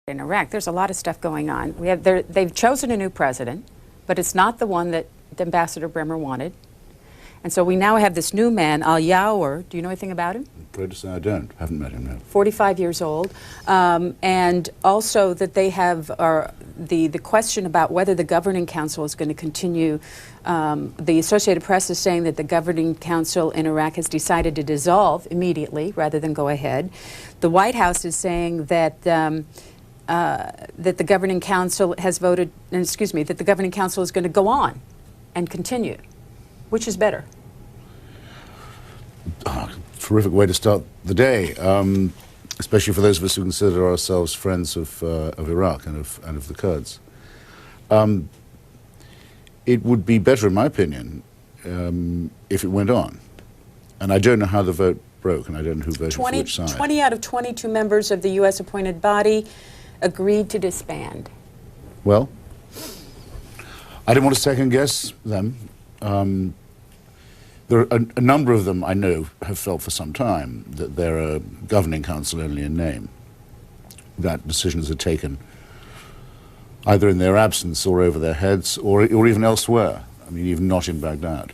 in Iraq. There's a lot of stuff going on. They've chosen a new president, but it's not the one that Ambassador Bremer wanted. And so we now have this new man, Al-Yawar. Do you know anything about him? I'm afraid to say I don't. Haven't met him, no. 45 years old. And also that they have the question about whether the governing council is going to continue. The Associated Press is saying that the governing council in Iraq has decided to dissolve immediately rather than go ahead. The White House is saying that that the governing council has voted, that the governing council is going to go on and continue. Which is better? Terrific way to start the day, especially for those of us who consider ourselves friends of Iraq and of the Kurds. It would be better, in my opinion, if it went on. And I don't know how the vote broke, and I don't know who voted for which side. 20 out of 22 members of the U.S. appointed body agreed to disband. Well, I don't want to second guess them. There are a number of them I know have felt for some time that they're a governing council only in name, that decisions are taken either in their absence or over their heads or even elsewhere. I mean, even not in Baghdad.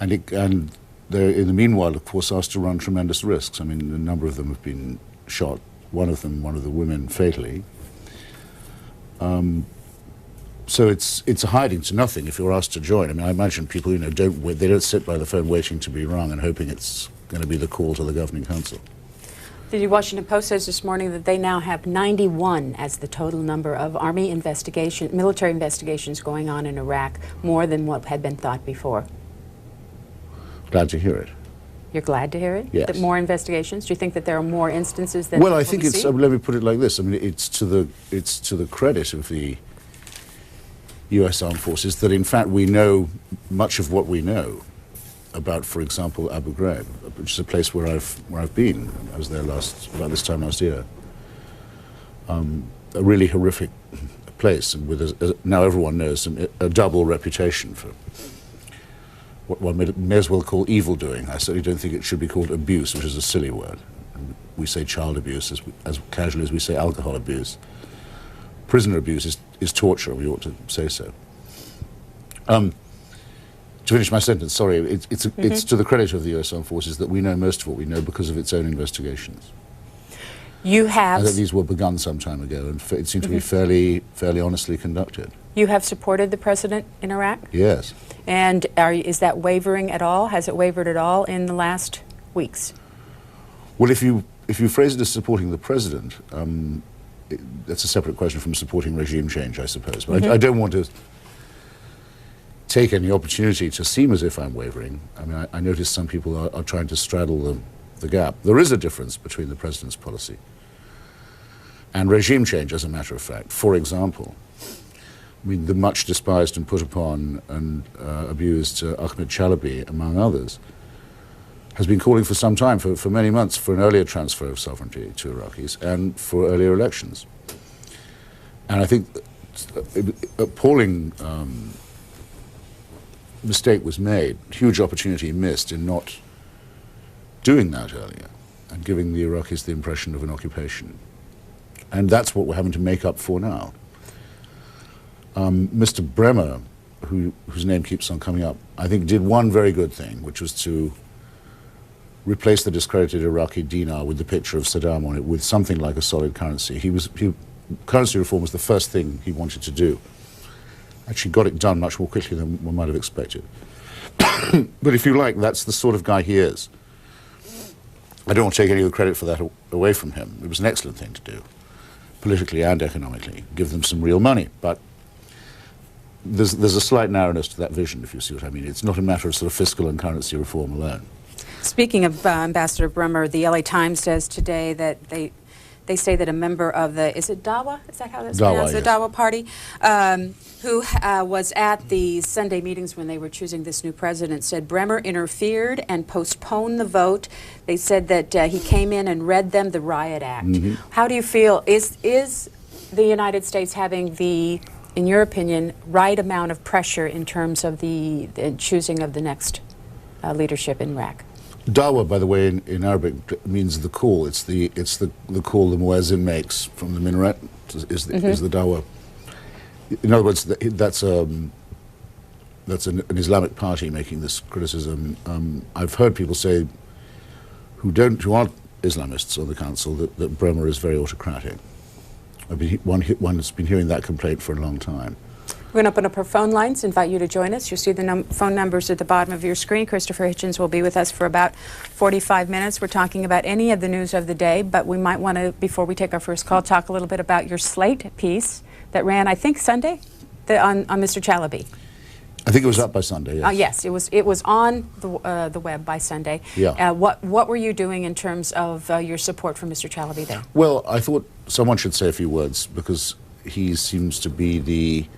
And they're, in the meanwhile, of course, asked to run tremendous risks. I mean, a number of them have been shot, one of the women, fatally. So it's a hiding to nothing if you're asked to join. I mean, I imagine people, they don't sit by the phone waiting to be rung and hoping it's going to be the call to the governing council. The Washington Post says this morning that they now have 91 as the total number of military investigations going on in Iraq, more than what had been thought before. Glad to hear it. You're glad to hear it? Yes. That more investigations? Do you think that there are more instances than? Well, I think it's. Let me put it like this. I mean, it's to the credit of the U.S. Armed Forces that, in fact, we know much of what we know about, for example, Abu Ghraib, which is a place where I've been. I was there about this time last year. A really horrific place, and with now everyone knows a double reputation for what one may as well call evil doing. I certainly don't think it should be called abuse, which is a silly word. We say child abuse as casually as we say alcohol abuse. Prisoner abuse is torture. We ought to say so. To finish my sentence, sorry, it's to the credit of the U.S. Armed Forces that we know most of what we know because of its own investigations. You have. I think these were begun some time ago, and it seemed to be fairly honestly conducted. You have supported the president in Iraq? Yes. And is that wavering at all? Has it wavered at all in the last weeks? Well, if you phrase it as supporting the president, that's a separate question from supporting regime change, I suppose. But I don't want to take any opportunity to seem as if I'm wavering. I mean, I notice some people are trying to straddle the gap. There is a difference between the president's policy and regime change, as a matter of fact. For example, I mean, the much despised and put upon and abused Ahmed Chalabi, among others, has been calling for some time, for many months, for an earlier transfer of sovereignty to Iraqis and for earlier elections. And I think appalling mistake was made, huge opportunity missed in not doing that earlier and giving the Iraqis the impression of an occupation. And that's what we're having to make up for now. Mr. Bremer, whose name keeps on coming up, I think did one very good thing, which was to replace the discredited Iraqi dinar with the picture of Saddam on it with something like a solid currency. Currency reform was the first thing he wanted to do. Actually got it done much more quickly than one might have expected. But if you like, that's the sort of guy he is. I don't want to take any of the credit for that away from him. It was an excellent thing to do, politically and economically, give them some real money. But there's a slight narrowness to that vision, if you see what I mean. It's not a matter of sort of fiscal and currency reform alone. Speaking of Ambassador Bremer, the LA Times says today that they say that a member of the, is it Dawa? Is that how that's pronounced? Yes. The Dawa party, who was at the Sunday meetings when they were choosing this new president, said Bremer interfered and postponed the vote. They said that he came in and read them the Riot Act. How do you feel? Is the United States having the, in your opinion, right amount of pressure in terms of the choosing of the next leadership in Iraq? Dawa, by the way, in Arabic means the call. It's the call the muezzin makes from the minaret is the dawa. In other words, that's an Islamic party making this criticism. I've heard people say who aren't Islamists on the council that Burma is very autocratic. One's been hearing that complaint for a long time. We're going to open up our phone lines, invite you to join us. You'll see the phone numbers at the bottom of your screen. Christopher Hitchens will be with us for about 45 minutes. We're talking about any of the news of the day, but we might want to, before we take our first call, talk a little bit about your Slate piece that ran, I think, Sunday on Mr. Chalabi. I think it was up by Sunday, yes. Yes, it was on the web by Sunday. Yeah. What were you doing in terms of your support for Mr. Chalabi there? Well, I thought someone should say a few words because he seems to be the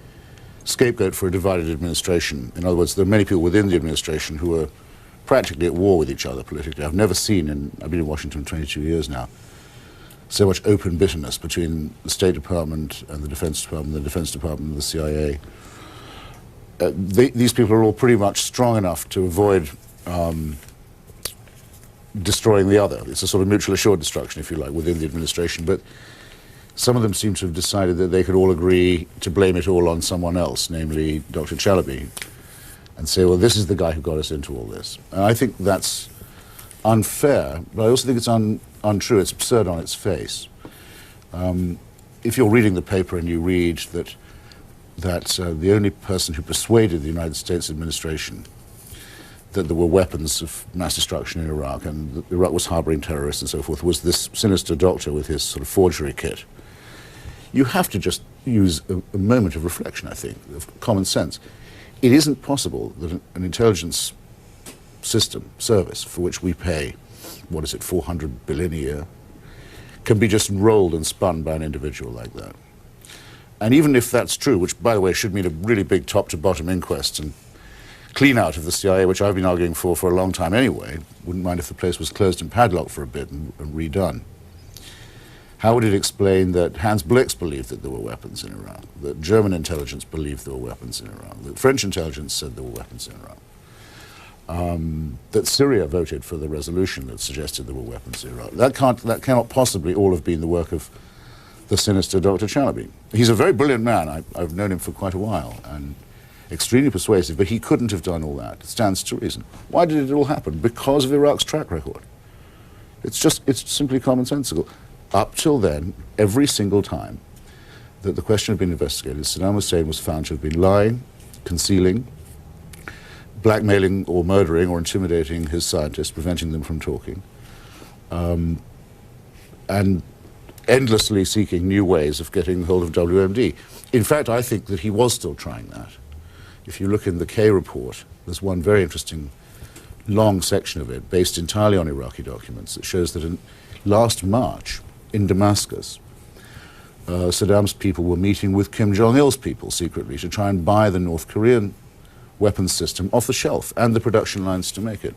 scapegoat for a divided administration. In other words, there are many people within the administration who are practically at war with each other politically. I've never seen, I've been in Washington 22 years now, so much open bitterness between the State Department and the Defense Department and the CIA. These people are all pretty much strong enough to avoid destroying the other. It's a sort of mutual assured destruction, if you like, within the administration. But some of them seem to have decided that they could all agree to blame it all on someone else, namely Dr. Chalabi, and say, well, this is the guy who got us into all this. And I think that's unfair, but I also think it's untrue. It's absurd on its face. If you're reading the paper and you read that the only person who persuaded the United States administration that there were weapons of mass destruction in Iraq and that Iraq was harboring terrorists and so forth was this sinister doctor with his sort of forgery kit, you have to just use a moment of reflection, I think, of common sense. It isn't possible that an intelligence system, service, for which we pay, what is it, 400 billion a year, can be just rolled and spun by an individual like that. And even if that's true, which, by the way, should mean a really big top-to-bottom inquest and clean out of the CIA, which I've been arguing for a long time anyway, wouldn't mind if the place was closed and padlocked for a bit and redone. How would it explain that Hans Blix believed that there were weapons in Iraq, that German intelligence believed there were weapons in Iraq, that French intelligence said there were weapons in Iraq, that Syria voted for the resolution that suggested there were weapons in Iraq? That cannot possibly all have been the work of the sinister Dr. Chalabi. He's a very brilliant man. I've known him for quite a while and extremely persuasive, but he couldn't have done all that. It stands to reason. Why did it all happen? Because of Iraq's track record. It's simply commonsensical. Up till then, every single time that the question had been investigated, Saddam Hussein was found to have been lying, concealing, blackmailing or murdering or intimidating his scientists, preventing them from talking, and endlessly seeking new ways of getting hold of WMD. In fact, I think that he was still trying that. If you look in the K report, there's one very interesting long section of it based entirely on Iraqi documents that shows that in last March in Damascus, Saddam's people were meeting with Kim Jong-il's people secretly to try and buy the North Korean weapons system off the shelf and the production lines to make it.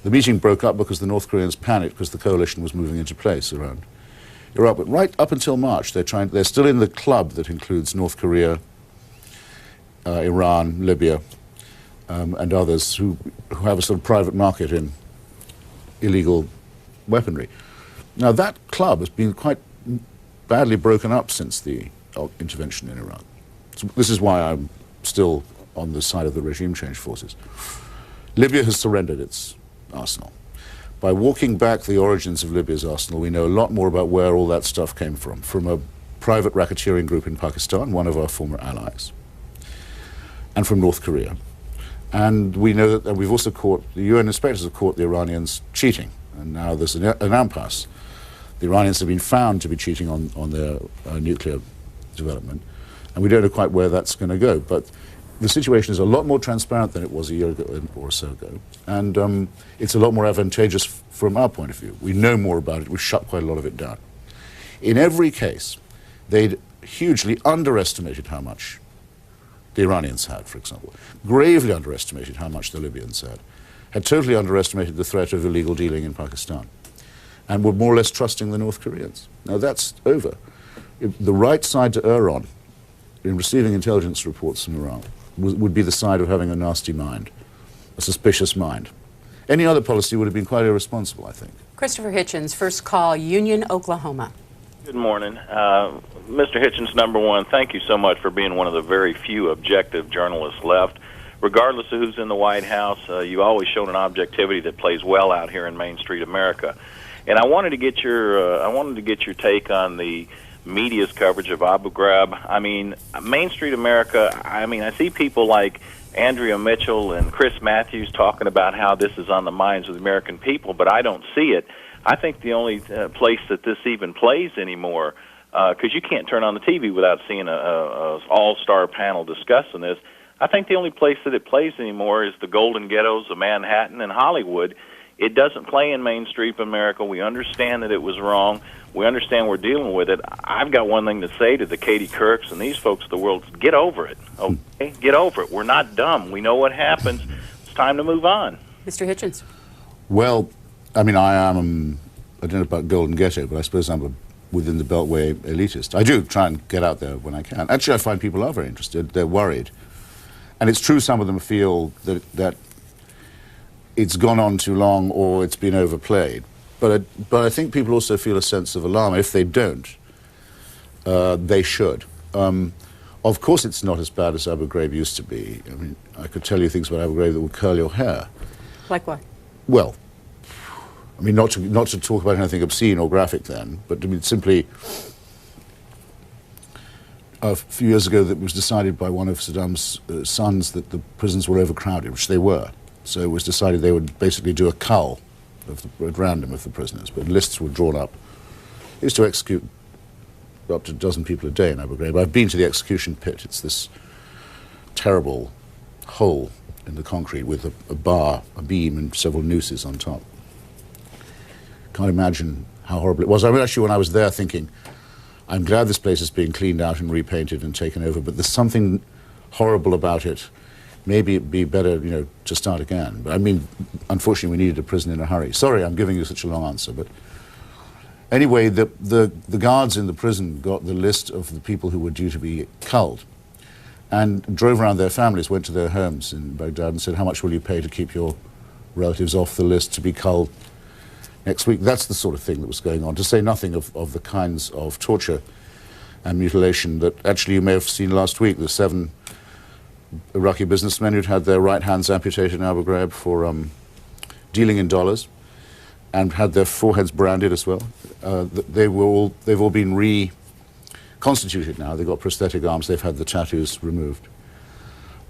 The meeting broke up because the North Koreans panicked because the coalition was moving into place around Iraq. But right up until March, they're still in the club that includes North Korea, Iran, Libya, and others who have a sort of private market in illegal weaponry. Now, that club has been quite badly broken up since the intervention in Iraq. So this is why I'm still on the side of the regime change forces. Libya has surrendered its arsenal. By walking back the origins of Libya's arsenal, we know a lot more about where all that stuff came from a private racketeering group in Pakistan, one of our former allies, and from North Korea. And we know that we've also caught, the UN inspectors have caught the Iranians cheating, and now there's an impasse. The Iranians have been found to be cheating on their nuclear development, and we don't know quite where that's going to go. But the situation is a lot more transparent than it was a year ago or so ago, and it's a lot more advantageous from our point of view. We know more about it. We've shut quite a lot of it down. In every case, they'd hugely underestimated how much the Iranians had, for example, gravely underestimated how much the Libyans had totally underestimated the threat of illegal dealing in Pakistan, and were more or less trusting the North Koreans. Now that's over. The right side to err on in receiving intelligence reports from Iran would be the side of having a nasty mind, a suspicious mind. Any other policy would have been quite irresponsible, I think. Christopher Hitchens, First Call, Union, Oklahoma. Good morning. Mr. Hitchens, number one, thank you so much for being one of the very few objective journalists left. Regardless of who's in the White House, you've always shown an objectivity that plays well out here in Main Street America. And I wanted to get your take on the media's coverage of Abu Ghraib. I mean, Main Street America, I mean, I see people like Andrea Mitchell and Chris Matthews talking about how this is on the minds of the American people, but I don't see it. I think the only place that this even plays anymore, because you can't turn on the TV without seeing a all-star panel discussing this, I think the only place that it plays anymore is the golden ghettos of Manhattan and Hollywood. It doesn't play in Main Street America. We understand that it was wrong. We understand we're dealing with it. I've got one thing to say to the Katie Kirks and these folks of the world: get over it, okay? Get over it. We're not dumb. We know what happens. It's time to move on. Mr. Hitchens. Well, I mean, I don't know about Golden Ghetto, but I suppose I'm a within the Beltway elitist. I do try and get out there when I can. Actually, I find people are very interested. They're worried. And it's true some of them feel that it's gone on too long or it's been overplayed. But I think people also feel a sense of alarm. If they don't, they should. Of course it's not as bad as Abu Ghraib used to be. I mean, I could tell you things about Abu Ghraib that would curl your hair. Like what? Well, I mean, not to talk about anything obscene or graphic then, but I mean, simply a few years ago that was decided by one of Saddam's sons that the prisons were overcrowded, which they were. So it was decided they would basically do a cull at random of the prisoners, but lists were drawn up. They used to execute up to a dozen people a day in Abu Ghraib. I've been to the execution pit. It's this terrible hole in the concrete with a bar, a beam, and several nooses on top. Can't imagine how horrible it was. I mean, actually, when I was there thinking, I'm glad this place is being cleaned out and repainted and taken over, but there's something horrible about it. Maybe it'd be better, you know, to start again. But I mean, unfortunately, we needed a prison in a hurry. Sorry, I'm giving you such a long answer, but anyway, the guards in the prison got the list of the people who were due to be culled and drove around their families, went to their homes in Baghdad and said, how much will you pay to keep your relatives off the list to be culled next week? That's the sort of thing that was going on, to say nothing of the kinds of torture and mutilation that actually you may have seen last week. The 7 Iraqi businessmen who'd had their right hands amputated in Abu Ghraib for dealing in dollars and had their foreheads branded as well. They've all been reconstituted now. They've got prosthetic arms. They've had the tattoos removed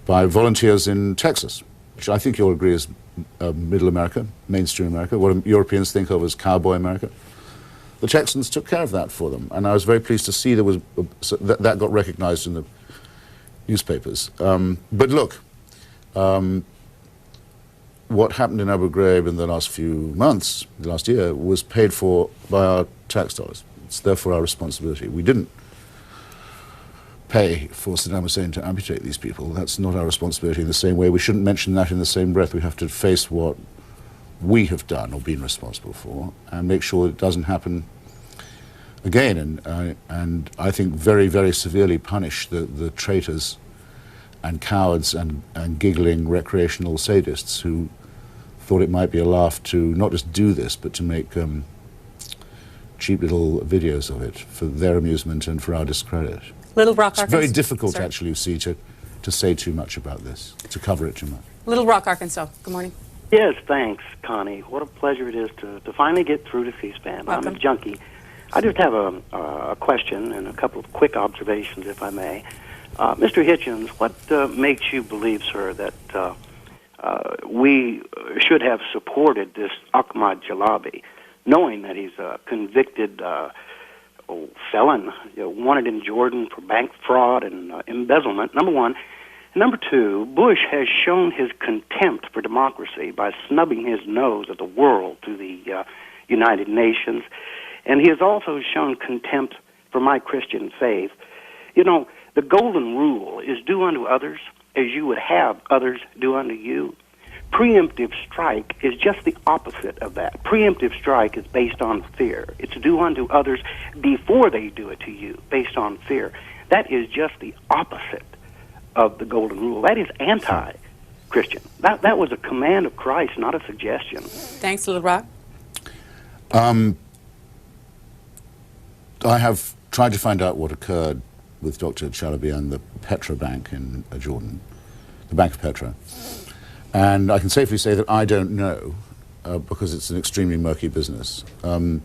by volunteers in Texas, which I think you'll agree is middle America, mainstream America, what Europeans think of as cowboy America. The Texans took care of that for them, and I was very pleased to see there was that got recognized in the newspapers. But look, what happened in Abu Ghraib in the last few months, the last year, was paid for by our tax dollars. It's therefore our responsibility. We didn't pay for Saddam Hussein to amputate these people. That's not our responsibility in the same way. We shouldn't mention that in the same breath. We have to face what we have done or been responsible for and make sure it doesn't happen again. And I think very, very severely punish the traitors and cowards and giggling recreational sadists who thought it might be a laugh to not just do this, but to make cheap little videos of it for their amusement and for our discredit. Little Rock, It's Arkansas. very difficult, Sorry. actually, you see, to say too much about this, to cover it too much. Little Rock, Arkansas. Good morning. Yes, thanks, Connie. What a pleasure it is to finally get through to C-SPAN. Welcome. I'm a junkie. I just have a question and a couple of quick observations, if I may. Mr. Hitchens, what makes you believe, sir, that we should have supported this Ahmad Jalabi, knowing that he's a convicted felon, wanted in Jordan for bank fraud and embezzlement, number one. Number two, Bush has shown his contempt for democracy by snubbing his nose at the world through the United Nations. And he has also shown contempt for my Christian faith. You know, the golden rule is do unto others as you would have others do unto you. Preemptive strike is just the opposite of that. Preemptive strike is based on fear. It's do unto others before they do it to you, based on fear. That is just the opposite of the golden rule. That is anti-Christian. Christian. That was a command of Christ, not a suggestion. Thanks, Little Rock. I have tried to find out what occurred with Dr. Chalabi and the Petra Bank in Jordan, the Bank of Petra. And I can safely say that I don't know, because it's an extremely murky business. In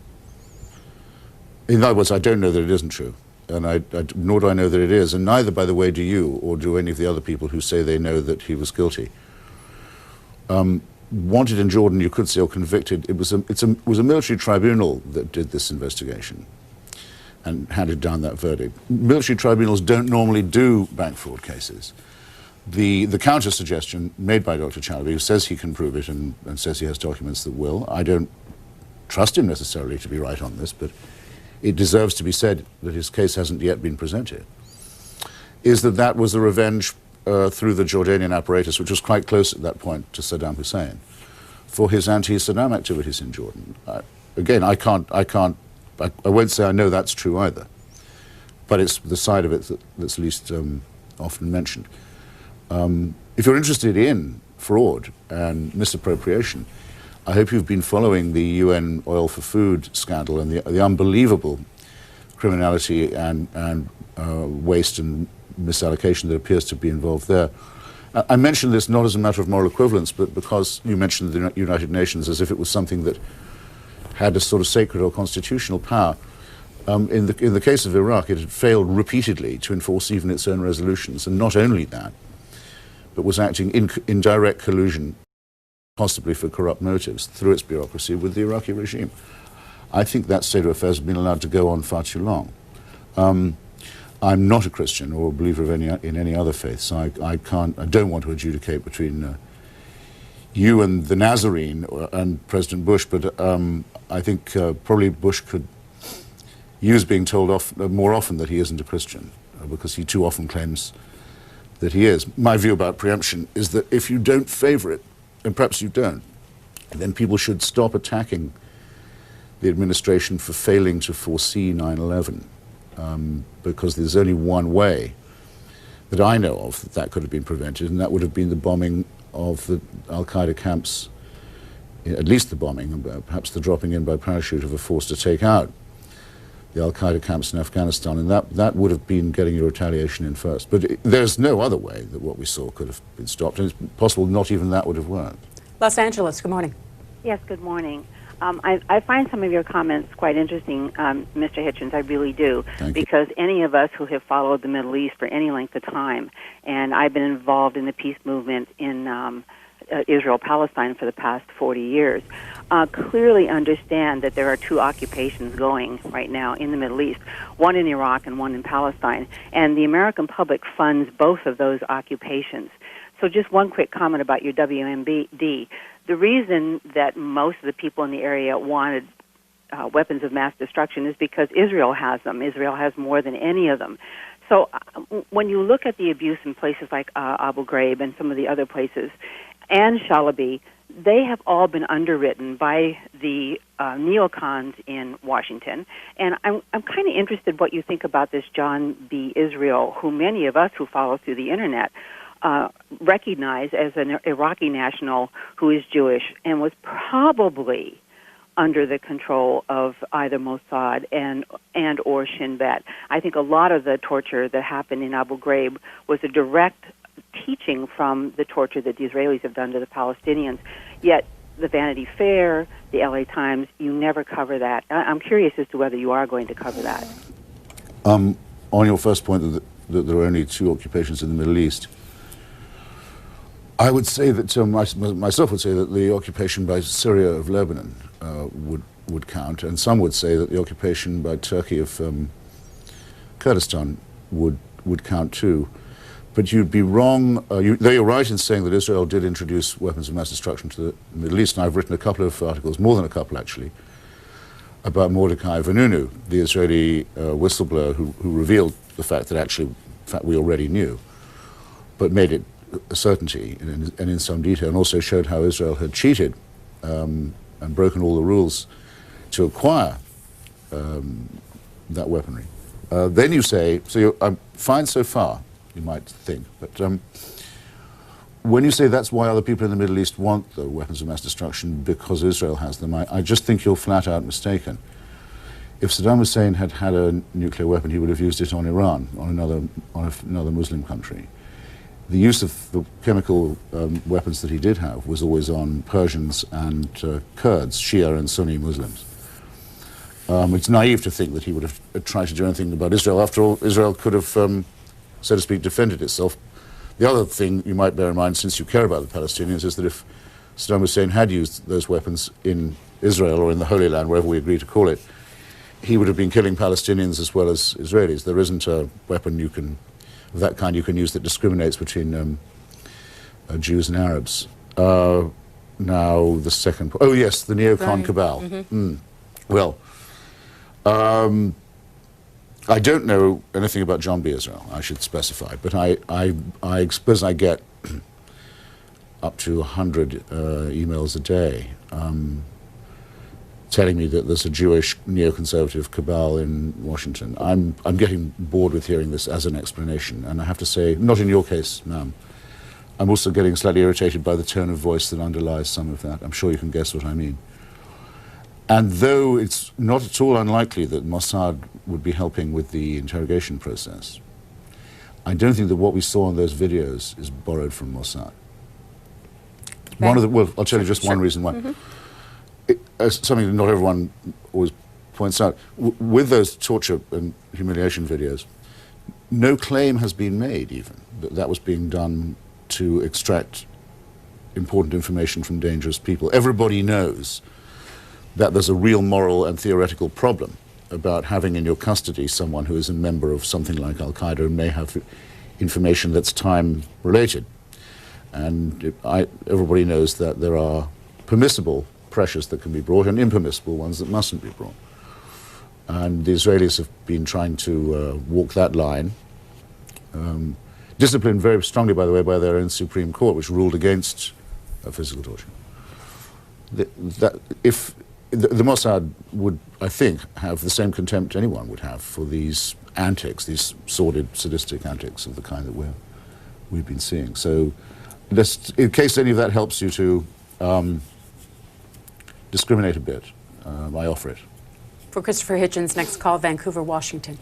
other words, I don't know that it isn't true, and nor do I know that it is, and neither, by the way, do you, or do any of the other people who say they know that he was guilty. Wanted in Jordan, you could say, or convicted, it was a military tribunal that did this investigation and handed down that verdict. Military tribunals don't normally do bank fraud cases. The counter-suggestion made by Dr. Chalabi, who says he can prove it and says he has documents that will, I don't trust him necessarily to be right on this, but it deserves to be said that his case hasn't yet been presented, is that was a revenge through the Jordanian apparatus, which was quite close at that point to Saddam Hussein, for his anti-Saddam activities in Jordan. Again, I won't say I know that's true either, but it's the side of it that's least often mentioned. If you're interested in fraud and misappropriation, I hope you've been following the UN oil for food scandal and the unbelievable criminality and waste and misallocation that appears to be involved there. I mention this not as a matter of moral equivalence, but because you mentioned the United Nations as if it was something that had a sort of sacred or constitutional power. In the case of Iraq, it had failed repeatedly to enforce even its own resolutions, and not only that, but was acting in direct collusion, possibly for corrupt motives, through its bureaucracy with the Iraqi regime. I think that state of affairs has been allowed to go on far too long. I'm not a Christian or a believer in any other faith, so I don't want to adjudicate between you and the Nazarene and President Bush, but I think probably Bush could use being told more often that he isn't a Christian, because he too often claims that he is. My view about preemption is that if you don't favor it, and perhaps you don't, then people should stop attacking the administration for failing to foresee 9/11, because there's only one way that I know of that could have been prevented, and that would have been the bombing of the Al-Qaeda camps, at least the bombing, and perhaps the dropping in by parachute of a force to take out the Al-Qaeda camps in Afghanistan, and that would have been getting your retaliation in first. But there's no other way that what we saw could have been stopped, and it's possible not even that would have worked. Los Angeles, good morning. Yes, good morning. I find some of your comments quite interesting, Mr. Hitchens, I really do, because any of us who have followed the Middle East for any length of time, and I've been involved in the peace movement in Israel-Palestine for the past 40 years, clearly understand that there are two occupations going right now in the Middle East, one in Iraq and one in Palestine, and the American public funds both of those occupations. So just one quick comment about your WMD. The reason that most of the people in the area wanted weapons of mass destruction is because Israel has them. Israel has more than any of them. So when you look at the abuse in places like Abu Ghraib and some of the other places, and Chalabi, they have all been underwritten by the neocons in Washington. And I'm kind of interested what you think about this John B. Israel, who many of us who follow through the Internet recognize as an Iraqi national who is Jewish and was probably under the control of either Mossad and or Shin Bet. I think a lot of the torture that happened in Abu Ghraib was a direct teaching from the torture that the Israelis have done to the Palestinians. Yet the Vanity Fair, the LA Times, you never cover that. I'm curious as to whether you are going to cover that. On your first point that there are only two occupations in the Middle East, I would say that myself would say that the occupation by Syria of Lebanon would count, and some would say that the occupation by Turkey of Kurdistan would count too. But you'd be wrong, though you're right in saying that Israel did introduce weapons of mass destruction to the Middle East, and I've written a couple of articles, more than a couple actually, about Mordecai Vanunu, the Israeli whistleblower who revealed the fact that actually, in fact, we already knew, but made it a certainty and in some detail, and also showed how Israel had cheated and broken all the rules to acquire that weaponry. Then you say, so I'm fine so far, you might think, but when you say that's why other people in the Middle East want the weapons of mass destruction because Israel has them, I just think you're flat out mistaken. If Saddam Hussein had had a nuclear weapon, he would have used it on Iran, on another Muslim country. The use of the chemical weapons that he did have was always on Persians and Kurds, Shia and Sunni Muslims. It's naive to think that he would have tried to do anything about Israel. After all, Israel could have, so to speak, defended itself. The other thing you might bear in mind, since you care about the Palestinians, is that if Saddam Hussein had used those weapons in Israel or in the Holy Land, wherever we agree to call it, he would have been killing Palestinians as well as Israelis. There isn't a weapon of that kind you can use that discriminates between Jews and Arabs. Now, the second point. Oh, yes, the neocon cabal. Mm-hmm. Well, I don't know anything about John B. Israel, I should specify, but I suppose I get up to 100 emails a day telling me that there's a Jewish neoconservative cabal in Washington. I'm getting bored with hearing this as an explanation, and I have to say, not in your case, ma'am. I'm also getting slightly irritated by the tone of voice that underlies some of that. I'm sure you can guess what I mean. And though it's not at all unlikely that Mossad would be helping with the interrogation process, I don't think that what we saw in those videos is borrowed from Mossad. Well, I'll tell you just one reason why. Mm-hmm. Something that not everyone always points out. With those torture and humiliation videos, no claim has been made even that that was being done to extract important information from dangerous people. Everybody knows that there's a real moral and theoretical problem about having in your custody someone who is a member of something like Al-Qaeda and may have information that's time-related. And everybody knows that there are permissible pressures that can be brought and impermissible ones that mustn't be brought. And the Israelis have been trying to walk that line, disciplined very strongly, by the way, by their own Supreme Court, which ruled against physical torture. If the Mossad would, I think, have the same contempt anyone would have for these antics, these sordid, sadistic antics of the kind that we've been seeing. So, just in case any of that helps you to discriminate a bit, I offer it. For Christopher Hitchens, next call, Vancouver, Washington.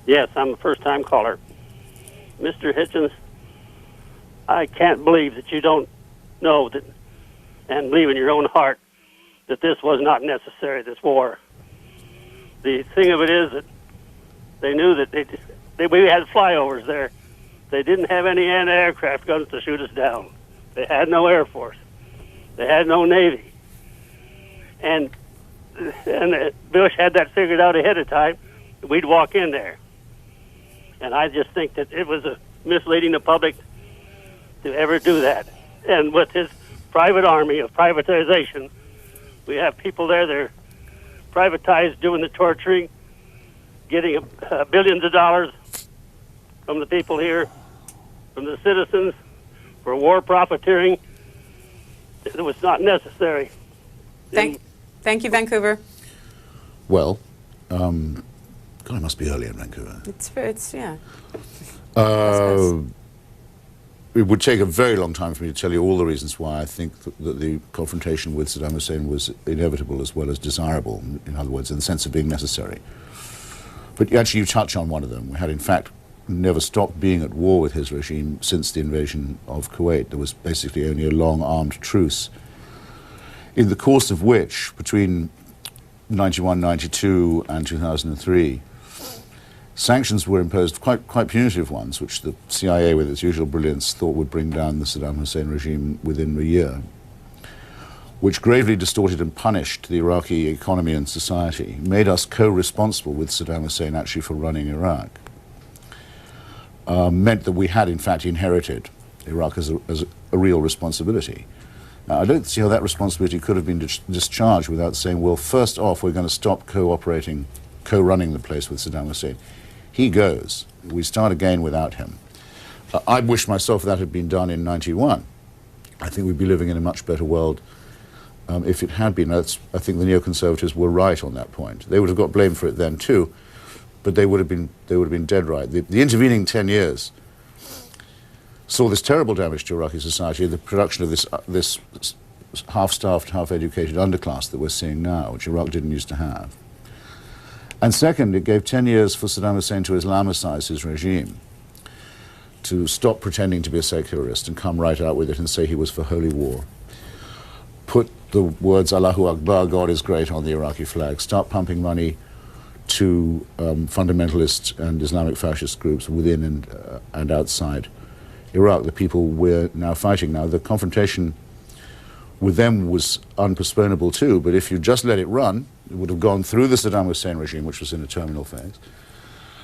Yes, I'm a first-time caller. Mr. Hitchens, I can't believe that you don't know that and believe in your own heart that this was not necessary, this war. The thing of it is that they knew that we had flyovers there. They didn't have any anti-aircraft guns to shoot us down. They had no Air Force. They had no Navy. And Bush had that figured out ahead of time. We'd walk in there. And I just think that it was misleading the public to ever do that. And with his private army of privatization, we have people there that are privatized doing the torturing, getting billions of dollars from the people here, from the citizens, for war profiteering. It was not necessary. Thank you, Vancouver. Well, God, it must be early in Vancouver. It's yeah. It would take a very long time for me to tell you all the reasons why I think that the confrontation with Saddam Hussein was inevitable as well as desirable, in other words, in the sense of being necessary. But actually you touch on one of them. We had, in fact, never stopped being at war with his regime since the invasion of Kuwait. There was basically only a long armed truce, in the course of which, between 91, 92 and 2003, sanctions were imposed, quite punitive ones, which the CIA, with its usual brilliance, thought would bring down the Saddam Hussein regime within a year, which gravely distorted and punished the Iraqi economy and society, made us co-responsible with Saddam Hussein actually for running Iraq, meant that we had in fact inherited Iraq as a real responsibility. Now, I don't see how that responsibility could have been discharged without saying, well, first off, we're going to stop co-running the place with Saddam Hussein. He goes. We start again without him. I wish myself that had been done in 91. I think we'd be living in a much better world if it had been. I think the neoconservatives were right on that point. They would have got blamed for it then too, but they would have been dead right. The intervening 10 years saw this terrible damage to Iraqi society, the production of this half-starved, half-educated underclass that we're seeing now, which Iraq didn't used to have. And second, it gave 10 years for Saddam Hussein to Islamicize his regime, to stop pretending to be a secularist and come right out with it and say he was for holy war. Put the words Allahu Akbar, God is great, on the Iraqi flag. Start pumping money to fundamentalist and Islamic fascist groups within and outside Iraq, the people we're now fighting now. The confrontation with them was unpostponable too, but if you just let it run, it would have gone through the Saddam Hussein regime, which was in a terminal phase,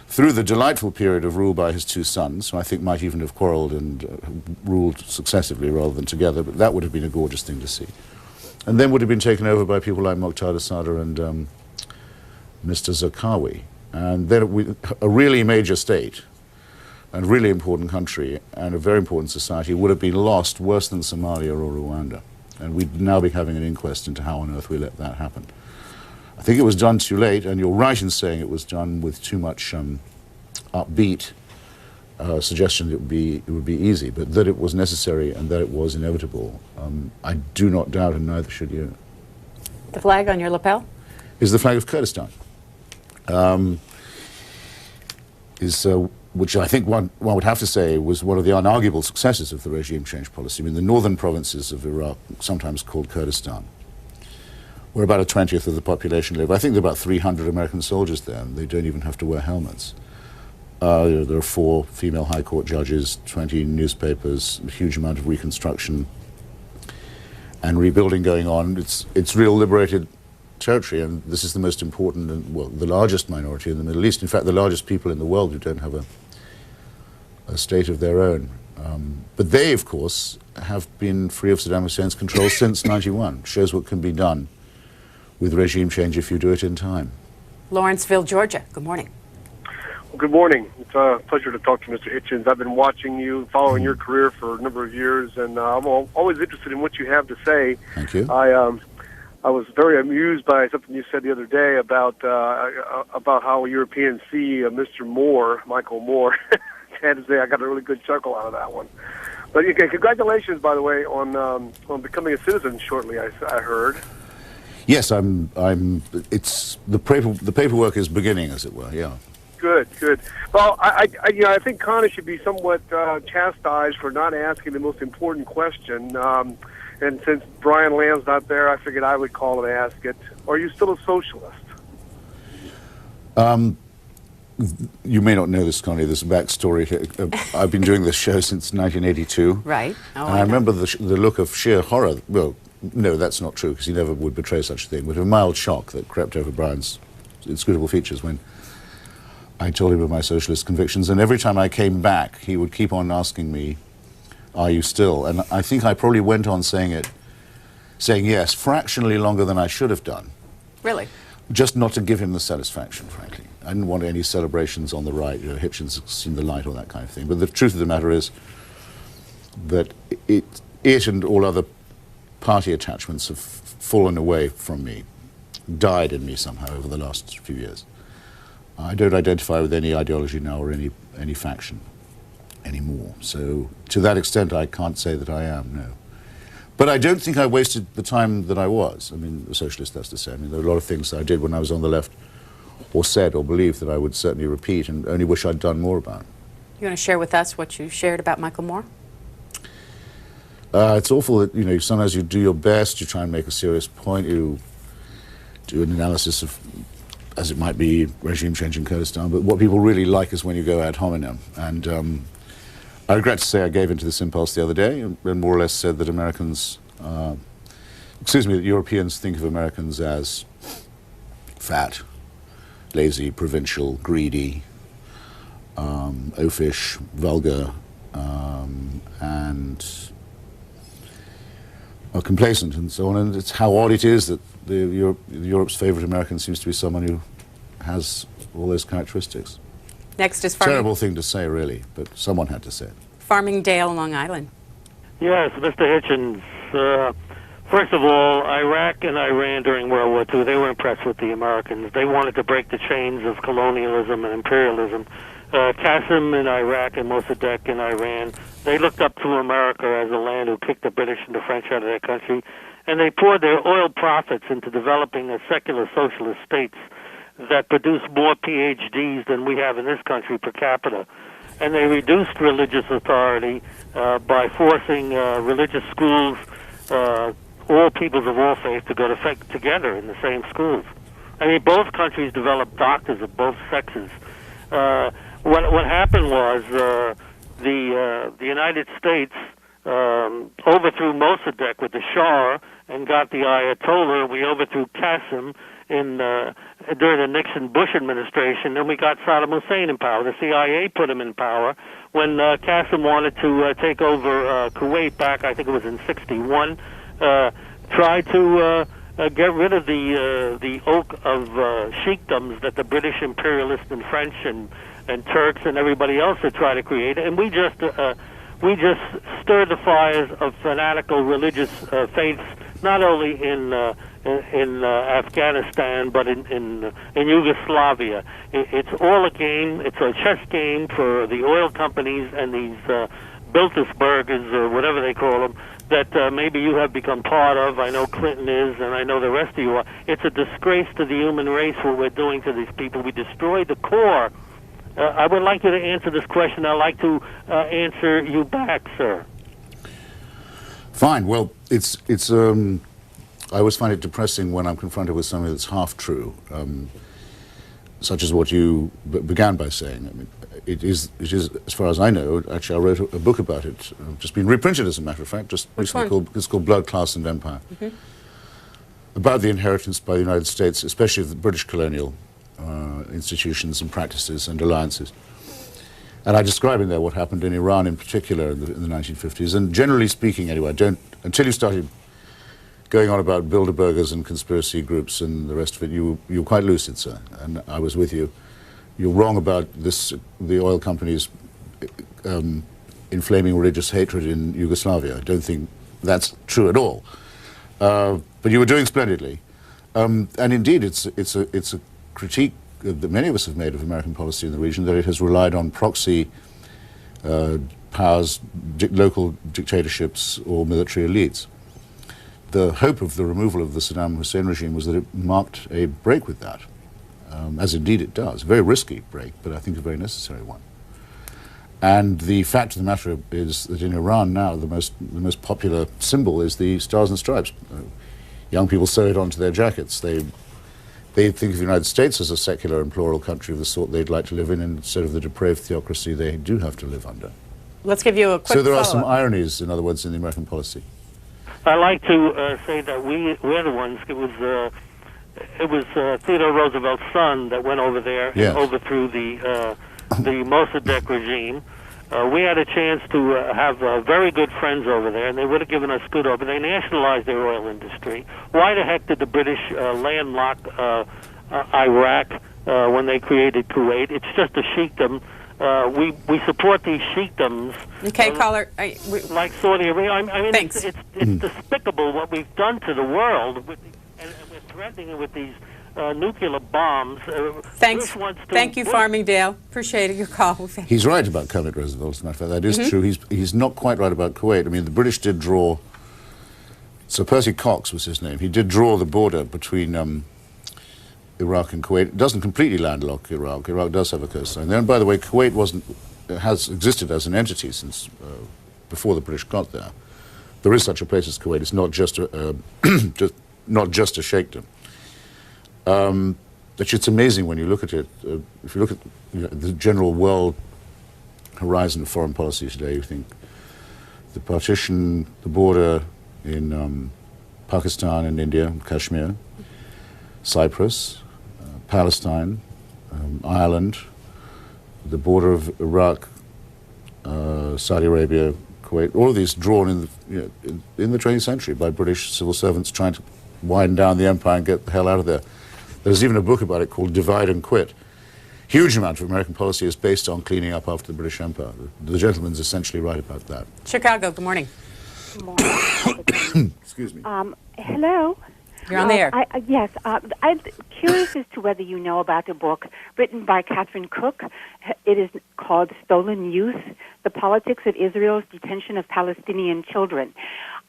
through the delightful period of rule by his two sons, who I think might even have quarreled and ruled successively rather than together, but that would have been a gorgeous thing to see. And then would have been taken over by people like Muqtada Sadr and Mr. Zarqawi. And then a really major state, and really important country, and a very important society would have been lost worse than Somalia or Rwanda. And we'd now be having an inquest into how on earth we let that happen. I think it was done too late, and you're right in saying it was done with too much upbeat suggestion that it would be easy, but that it was necessary and that it was inevitable, I do not doubt, and neither should you. The flag on your lapel? Is the flag of Kurdistan. Which I think one would have to say was one of the unarguable successes of the regime change policy. I mean, the northern provinces of Iraq, sometimes called Kurdistan, where about a 20th of the population live. I think there are about 300 American soldiers there, and they don't even have to wear helmets. There are 4 female high court judges, 20 newspapers, a huge amount of reconstruction and rebuilding going on. It's real liberated territory, and this is the most important and, well, the largest minority in the Middle East. In fact, the largest people in the world who don't have a state of their own. But they, of course, have been free of Saddam Hussein's control since '91. Shows what can be done with regime change if you do it in time. Lawrenceville, Georgia. Good morning. Well, good morning. It's a pleasure to talk to Mr. Hitchens. I've been watching you, following your career for a number of years, and I'm always interested in what you have to say. Thank you. I was very amused by something you said the other day about how Europeans see Mr. Moore, Michael Moore. I had to say I got a really good chuckle out of that one. But okay, congratulations, by the way, on becoming a citizen shortly. I heard. Yes, It's the paperwork is beginning, as it were. Yeah. Good. Well, I think Connie should be somewhat chastised for not asking the most important question. And since Brian Lamb's not there, I figured I would call and ask it. Are you still a socialist? You may not know this, Connie. There's a backstory. I've been doing this show since 1982. Right. Oh, and I remember the look of sheer horror. Well, no, that's not true, because he never would betray such a thing. But a mild shock that crept over Brian's inscrutable features when I told him of my socialist convictions. And every time I came back, he would keep on asking me, "Are you still?" And I think I probably went on saying yes, fractionally longer than I should have done. Really? Just not to give him the satisfaction, frankly. I didn't want any celebrations on the right, Hitchens has seen the light or that kind of thing. But the truth of the matter is that it and all other party attachments have fallen away from me, died in me somehow over the last few years. I don't identify with any ideology now or any faction anymore. So to that extent, I can't say that I am, no. But I don't think I wasted the time that I was. I mean, a socialist, that's to say. I mean, there are a lot of things that I did when I was on the left, or said or believed, that I would certainly repeat and only wish I'd done more about. You want to share with us what you shared about Michael Moore? It's awful that, sometimes you do your best, you try and make a serious point, you do an analysis of, as it might be, regime change in Kurdistan, but what people really like is when you go ad hominem. And I regret to say I gave into this impulse the other day and more or less said that that Europeans think of Americans as fat, lazy, provincial, greedy, oafish, vulgar, and complacent and so on. And it's how odd it is that Europe's favorite American seems to be someone who has all those characteristics. Next is Terrible thing to say, really, but someone had to say it. Farmingdale, Long Island. Yes, Mr. Hitchens. First of all, Iraq and Iran during World War II, they were impressed with the Americans. They wanted to break the chains of colonialism and imperialism. Qasem in Iraq and Mossadegh in Iran They looked up to America as a land who kicked the British and the French out of their country, and they poured their oil profits into developing a secular socialist states that produce more PhDs than we have in this country per capita. And they reduced religious authority by forcing religious schools, all peoples of all faiths, to go together in the same schools. I mean, both countries developed doctors of both sexes. What happened was the United States overthrew Mossadegh with the Shah and got the Ayatollah. We overthrew Qasem during the Nixon-Bush administration, and we got Saddam Hussein in power. The CIA put him in power when Qasem wanted to take over Kuwait back, I think it was in '61, tried to get rid of the oak of sheikdoms that the British imperialists and French and Turks and everybody else had tried to create, and we just stirred the fires of fanatical religious faiths, not only in Afghanistan but in Yugoslavia. It's all a game. It's a chess game for the oil companies and these Bilderbergers, or whatever they call them, that maybe you have become part of. I know Clinton is, and I know the rest of you are. It's a disgrace to the human race what we're doing to these people. We destroyed the core. I would like you to answer this question. I'd like to answer you back, sir. Fine. Well, it's. I always find it depressing when I'm confronted with something that's half true, such as what you began by saying. I mean, it is, as far as I know. Actually, I wrote a book about it, just been reprinted, as a matter of fact, just recently. It's called Blood, Class, and Empire, about the inheritance by the United States, especially of the British colonial institutions and practices and alliances. And I describe in there what happened in Iran in particular in the 1950s. And generally speaking, anyway, until you started going on about Bilderbergers and conspiracy groups and the rest of it, you were quite lucid, sir, and I was with you. You're wrong about the oil companies inflaming religious hatred in Yugoslavia. I don't think that's true at all. But you were doing splendidly. And indeed, it's a critique that many of us have made of American policy in the region, that it has relied on proxy powers, local dictatorships, or military elites. The hope of the removal of the Saddam Hussein regime was that it marked a break with that, as indeed it does. A very risky break, but I think a very necessary one. And the fact of the matter is that in Iran now, the most popular symbol is the Stars and Stripes. Young people sew it onto their jackets. They think of the United States as a secular and plural country of the sort they'd like to live in, instead of the depraved theocracy they do have to live under. Let's give you a quick So there follow-up. are some ironies, in other words, in the American policy. I like to say that we're the ones. It was Theodore Roosevelt's son that went over there and overthrew the Mossadegh regime. We had a chance to have very good friends over there, and they would have given us good over. They nationalized their oil industry. Why the heck did the British landlock Iraq when they created Kuwait? It's just a sheikdom. We support these sheikdoms. Okay, caller. Like Saudi Arabia. I mean, Thanks. it's despicable what we've done to the world, and we're threatening it with these nuclear bombs. Thanks. Thank you, Farmingdale. Appreciate your call. He's right about Kermit Roosevelt, as a matter of fact. That is true. He's not quite right about Kuwait. I mean, the British did draw... Sir Percy Cox was his name. He did draw the border between Iraq and Kuwait. It doesn't completely landlock Iraq. Iraq does have a coastline there. And by the way, Kuwait has existed as an entity since before the British got there. There is such a place as Kuwait. It's not just not just a sheikhdom. But it's amazing when you look at it. If you look at the general world horizon of foreign policy today, you think the partition, the border in Pakistan and India, Kashmir, Cyprus, Palestine, Ireland, the border of Iraq, Saudi Arabia, Kuwait, all of these drawn in the 20th century by British civil servants trying to wind down the empire and get the hell out of there. There's even a book about it called Divide and Quit. Huge amount of American policy is based on cleaning up after the British Empire. The gentleman's essentially right about that. Chicago, good morning. Good morning. Excuse me. Hello. You're on the air. Yes. I'm curious as to whether you know about a book written by Catherine Cook. It is called Stolen Youth, the politics of Israel's detention of Palestinian children.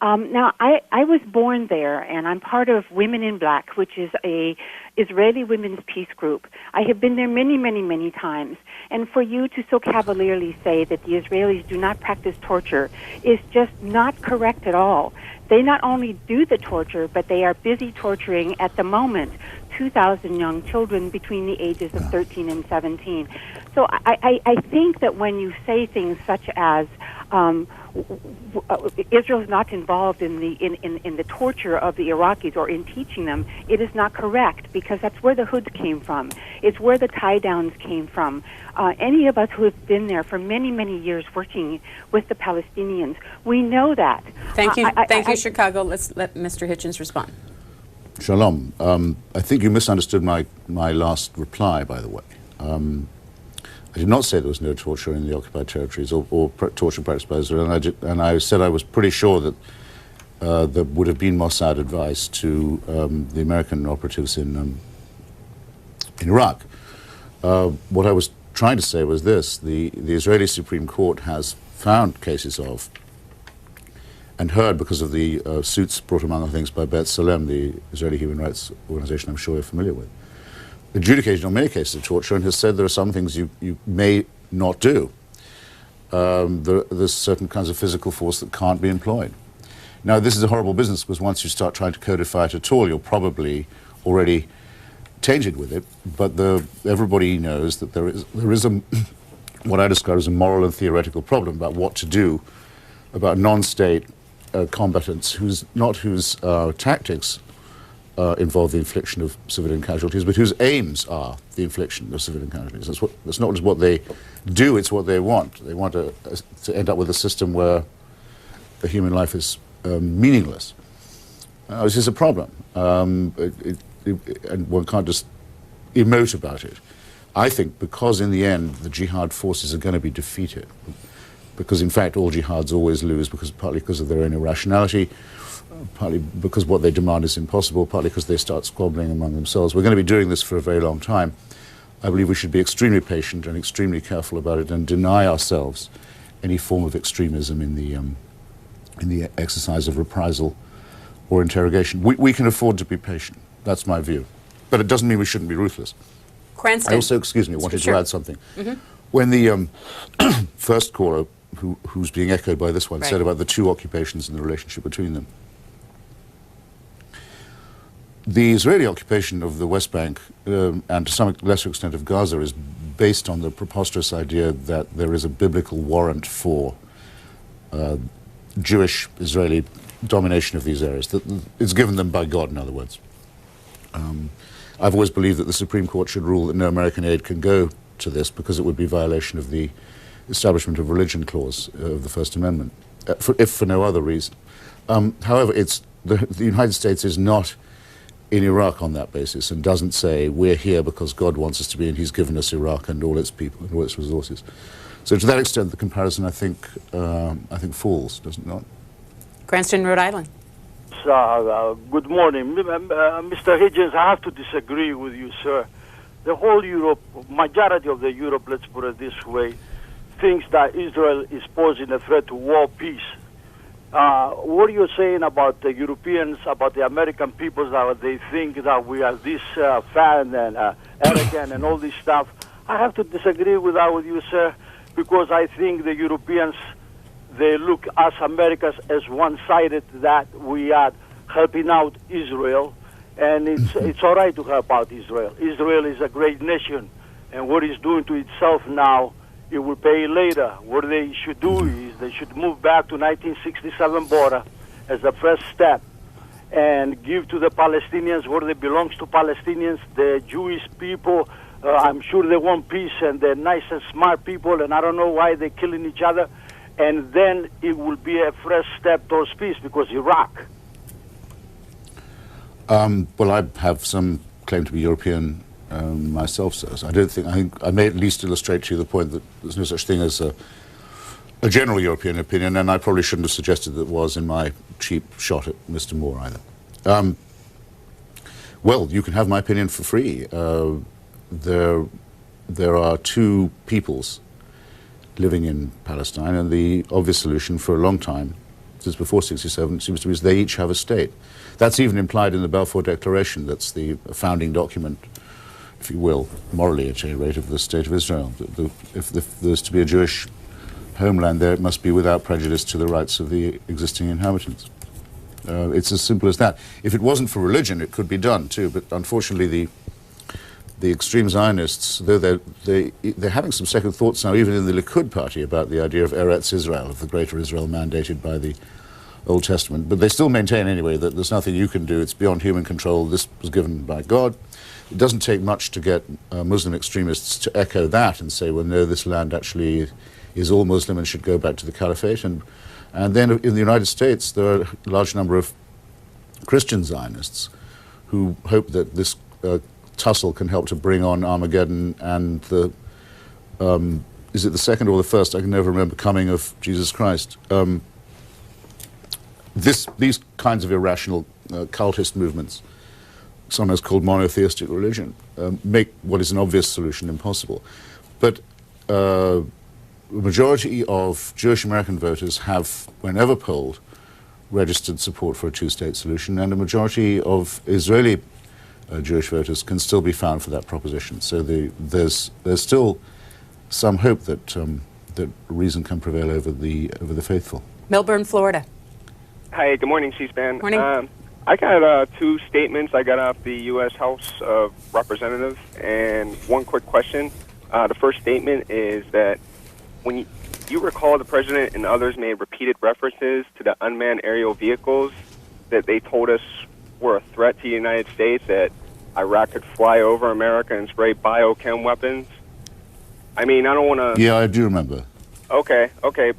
Now, I was born there, and I'm part of Women in Black, which is a Israeli women's peace group. I have been there many, many, many times. And for you to so cavalierly say that the Israelis do not practice torture is just not correct at all. They not only do the torture, but they are busy torturing at the moment 2,000 young children between the ages of 13 and 17. So I think that when you say things such as Israel is not involved in the torture of the Iraqis or in teaching them, it is not correct, because that's where the hoods came from. It's where the tie-downs came from. Any of us who have been there for many, many years working with the Palestinians, we know that. Thank you. Thank you, Chicago. Let's let Mr. Hitchens respond. Shalom. I think you misunderstood my last reply, by the way. I did not say there was no torture in the occupied territories or torture practiced by Israel, and I said I was pretty sure that there would have been Mossad advice to the American operatives in Iraq. What I was trying to say was this: the Israeli Supreme Court has found cases of and heard, because of the suits brought, among other things, by Bet Salem, the Israeli human rights organization I'm sure you're familiar with, adjudicated on many cases of torture and has said there are some things you may not do. There's certain kinds of physical force that can't be employed. Now, this is a horrible business, because once you start trying to codify it at all, you're probably already tainted with it. But everybody knows that there is a what I describe as a moral and theoretical problem about what to do about non-state combatants whose tactics involve the infliction of civilian casualties, but whose aims are the infliction of civilian casualties. That's not just what they do, it's what they want. They want to end up with a system where the human life is meaningless. This is a problem, and one can't just emote about it. I think because in the end the jihad forces are going to be defeated, because in fact all jihads always lose, partly because of their own irrationality, partly because what they demand is impossible, partly because they start squabbling among themselves. We're going to be doing this for a very long time. I believe we should be extremely patient and extremely careful about it and deny ourselves any form of extremism in the exercise of reprisal or interrogation. We can afford to be patient. That's my view. But it doesn't mean we shouldn't be ruthless. Cranston. I also, excuse me, wanted Sure. to add something. Mm-hmm. When the first caller, who's being echoed by this one, Right. said about the two occupations and the relationship between them, the Israeli occupation of the West Bank, and to some lesser extent of Gaza, is based on the preposterous idea that there is a biblical warrant for Jewish Israeli domination of these areas. That it's given them by God, in other words. I've always believed that the Supreme Court should rule that no American aid can go to this, because it would be violation of the Establishment of Religion Clause of the First Amendment, if for no other reason. However, the United States is not in Iraq on that basis, and doesn't say we're here because God wants us to be and he's given us Iraq and all its people and all its resources. So to that extent the comparison I think falls, does it not? Cranston, Rhode Island. Good morning. Mr. Hitchens, I have to disagree with you, sir. The whole Europe, majority of the Europe, let's put it this way, thinks that Israel is posing a threat to world peace. What are you saying about the Europeans, about the American people, that they think that we are this fan and arrogant and all this stuff? I have to disagree with that with you, sir, because I think the Europeans, they look us Americans as one-sided, that we are helping out Israel, and it's all right to help out Israel. Israel is a great nation, and what it's doing to itself now, it will pay later. What they should do is they should move back to 1967 border as the first step and give to the Palestinians what it belongs to Palestinians. The Jewish people, I'm sure they want peace, and they're nice and smart people, and I don't know why they're killing each other. And then it will be a fresh step towards peace, because Iraq. Well, I have some claim to be European myself, so I think I may at least illustrate to you the point that there's no such thing as a general European opinion, and I probably shouldn't have suggested that it was in my cheap shot at Mr. Moore either. Well, you can have my opinion for free. There are two peoples living in Palestine, and the obvious solution for a long time, since before 67, seems to be is they each have a state. That's even implied in the Balfour Declaration. That's the founding document, if you will, morally at any rate, of the State of Israel. If there's to be a Jewish homeland there, it must be without prejudice to the rights of the existing inhabitants. It's as simple as that. If it wasn't for religion, it could be done too, but unfortunately the extreme Zionists, though they're having some second thoughts now, even in the Likud party, about the idea of Eretz Israel, of the greater Israel mandated by the Old Testament. But they still maintain anyway that there's nothing you can do, it's beyond human control, this was given by God. It doesn't take much to get Muslim extremists to echo that and say, well, no, this land actually is all Muslim and should go back to the Caliphate. And then in the United States, there are a large number of Christian Zionists who hope that this tussle can help to bring on Armageddon and the, is it the second or the first, I can never remember, coming of Jesus Christ. These kinds of irrational cultist movements, sometimes called monotheistic religion, make what is an obvious solution impossible. But the majority of Jewish American voters have, whenever polled, registered support for a two-state solution, and a majority of Israeli Jewish voters can still be found for that proposition. So there's still some hope that that reason can prevail over the faithful. Melbourne, Florida. Hi, good morning, C-SPAN. Morning. I got two statements I got off the U.S. House of Representatives, and one quick question. The first statement is that when you recall, the President and others made repeated references to the unmanned aerial vehicles that they told us were a threat to the United States, that Iraq could fly over America and spray biochem weapons. I mean, I don't want to... Yeah, I do remember. Okay,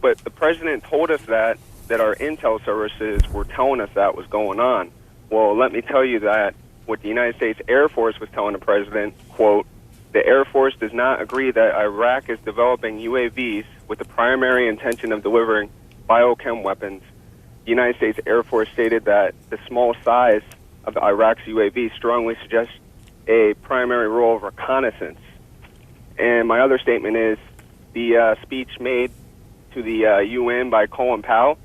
but the President told us that our intel services were telling us that was going on. Well, let me tell you that what the United States Air Force was telling the President, quote, the Air Force does not agree that Iraq is developing UAVs with the primary intention of delivering biochem weapons. The United States Air Force stated that the small size of Iraq's UAV strongly suggests a primary role of reconnaissance. And my other statement is the speech made to the UN by Colin Powell.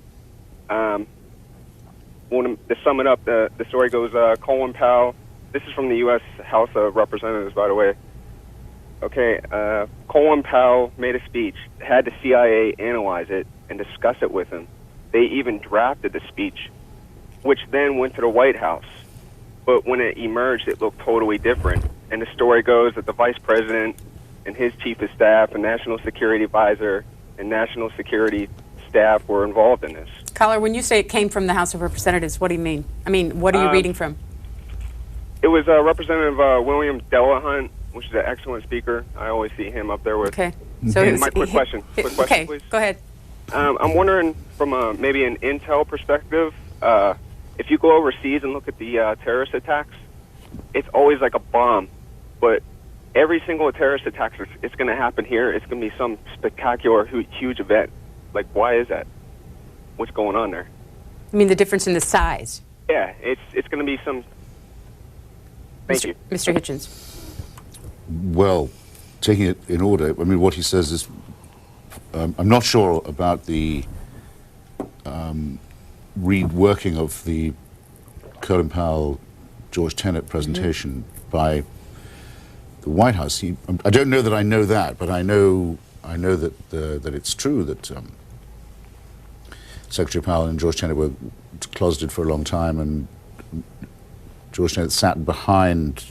To sum it up, the story goes, Colin Powell, this is from the U.S. House of Representatives, by the way. Okay, Colin Powell made a speech, had the CIA analyze it and discuss it with him. They even drafted the speech, which then went to the White House. But when it emerged, it looked totally different. And the story goes that the Vice President and his Chief of Staff and National Security Advisor and National Security staff were involved in this. Caller, when you say it came from the House of Representatives, what do you mean? I mean, what are you reading from? It was Representative William Delahunt, which is an excellent speaker. I always see him up there with. Okay. So my quick question, okay, please. Go ahead. I'm wondering, from maybe an intel perspective, if you go overseas and look at the terrorist attacks, it's always like a bomb. But every single terrorist attack, it's going to happen here. It's going to be some spectacular, huge event. Like, why is that? What's going on there? I mean, the difference in the size. Yeah, it's going to be some... Thank you. Mr. Hitchens. Well, taking it in order, I mean, what he says is, I'm not sure about the reworking of the Colin Powell, George Tenet presentation by the White House. I don't know that I know that, but I know that that it's true that Secretary Powell and George Tenet were closeted for a long time, and George Tenet sat behind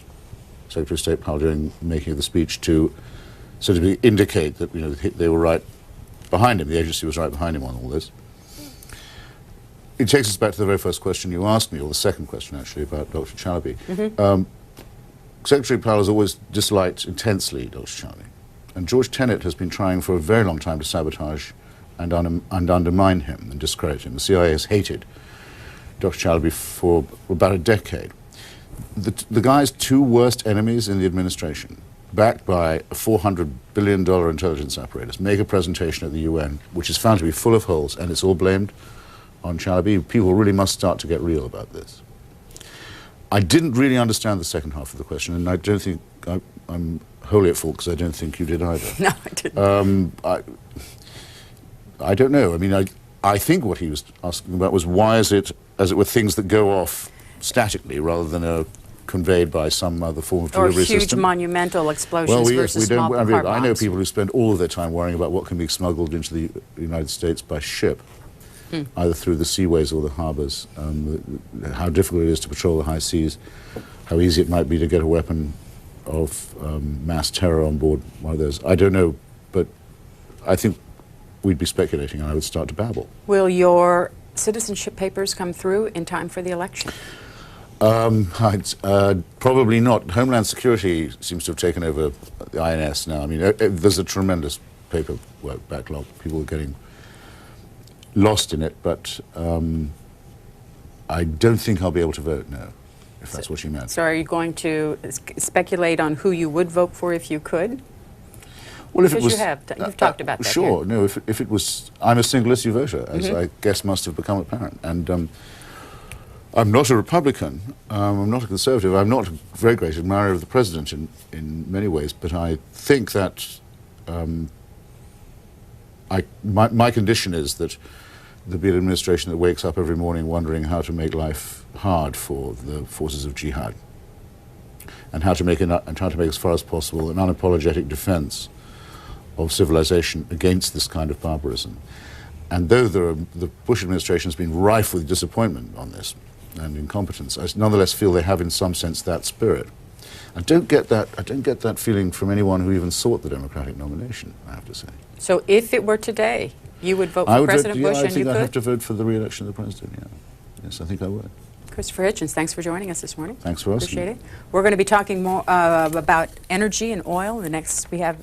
Secretary of State Powell making the speech to sort of indicate that they were right behind him. The agency was right behind him on all this. It takes us back to the very first question you asked me, or the second question actually, about Dr. Chalabi. Mm-hmm. Secretary Powell has always disliked intensely Dr. Chalabi, and George Tenet has been trying for a very long time to sabotage and undermine him and discredit him. The CIA has hated Dr. Chalabi for about a decade. The guy's two worst enemies in the administration, backed by a $400 billion intelligence apparatus, make a presentation at the UN, which is found to be full of holes, and it's all blamed on Chalabi. People really must start to get real about this. I didn't really understand the second half of the question, and I don't think I'm wholly at fault, because I don't think you did either. No, I didn't. I don't know. I mean, I think what he was asking about was why is it, as it were, things that go off statically rather than are conveyed by some other form of delivery system. Or huge monumental explosions versus small car bombs. I know people who spend all of their time worrying about what can be smuggled into the United States by ship, either through the seaways or the harbors, how difficult it is to patrol the high seas, how easy it might be to get a weapon of mass terror on board one of those. I don't know, but I think we'd be speculating and I would start to babble. Will your citizenship papers come through in time for the election? Probably not. Homeland Security seems to have taken over the INS now. I mean, there's a tremendous paperwork backlog. People are getting lost in it, but I don't think I'll be able to vote, no, if that's what you meant. So are you going to speculate on who you would vote for if you could? Well, if because it was, you've talked about that. Sure, no, if it was, I'm a single-issue voter, as I guess must have become apparent. And I'm not a Republican, I'm not a conservative, I'm not a very great admirer of the president in many ways, but I think that my condition is that there'll be an administration that wakes up every morning wondering how to make life hard for the forces of jihad, and how to make as far as possible an unapologetic defense of civilization against this kind of barbarism. And though the Bush administration has been rife with disappointment on this and incompetence, I nonetheless feel they have in some sense that spirit. I don't get that feeling from anyone who even sought the Democratic nomination, I have to say. So if it were today, you would vote for President Bush, and you could? I think I'd have to vote for the re-election of the president, yeah. Yes, I think I would. Christopher Hitchens, thanks for joining us this morning. Thanks for asking. Appreciate it. We're going to be talking more about energy and oil. The next we have